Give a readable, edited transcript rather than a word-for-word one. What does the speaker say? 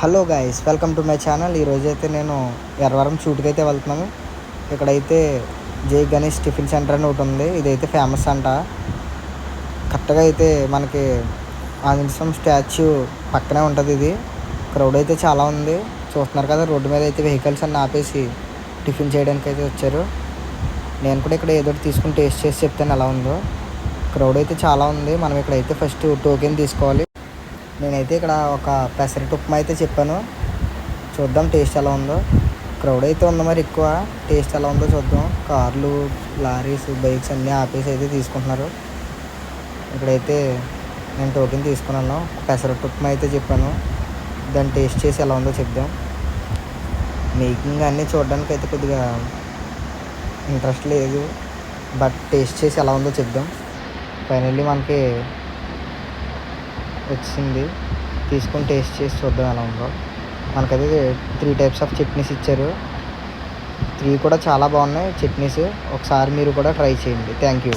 Hello guys, welcome to my channel. ఈరోజైతే నేను ఎర్రవరం షూట్కి అయితే వెళ్తున్నాము. ఇక్కడైతే జై గణేష్ టిఫిన్ సెంటర్ అని ఒకటి ఉంది. ఇదైతే ఫేమస్ అంట. కరెక్ట్గా అయితే మనకి ఆంజనేయ స్వామి స్టాచ్యూ పక్కనే ఉంటుంది. ఇది క్రౌడ్ అయితే చాలా ఉంది. చూస్తున్నారు కదా, రోడ్డు మీద అయితే వెహికల్స్ అన్నీ ఆపేసి టిఫిన్ చేయడానికి అయితే వచ్చారు. నేను కూడా ఇక్కడ ఏదో తీసుకుని టేస్ట్ చేసి చెప్తాను ఎలా ఉందో. క్రౌడ్ అయితే చాలా ఉంది. మనం ఇక్కడైతే ఫస్ట్ టోకెన్ తీసుకోవాలి. నేనైతే ఇక్కడ ఒక పెసరట్టు ఉప్మా అయితే చెప్పాను. చూద్దాం టేస్ట్ ఎలా ఉందో. క్రౌడ్ అయితే ఉంది మరి ఎక్కువ. టేస్ట్ ఎలా ఉందో చూద్దాం. కార్లు, లారీస్, బైక్స్ అన్నీ ఆపేసి అయితే తీసుకుంటున్నారు. ఇక్కడైతే నేను టోకెన్ తీసుకున్నాను. పెసరట్టు ఉప్మా అయితే చెప్పాను. దాన్ని టేస్ట్ చేసి ఎలా ఉందో చెప్దాం. మేకింగ్ అన్నీ చూడడానికి అయితే కొద్దిగా ఇంట్రెస్ట్ లేదు, బట్ టేస్ట్ చేసి ఎలా ఉందో చెప్దాం. ఫైనల్లీ మనకి వచ్చింది. తీసుకొని టేస్ట్ చేసి చూద్దాం ఎలా ఉందో. మనకైతే 3 టైప్స్ ఆఫ్ చట్నీస్ ఇచ్చారు. 3 కూడా చాలా బాగున్నాయి చట్నీస్. ఒకసారి మీరు కూడా ట్రై చేయండి. Thank you.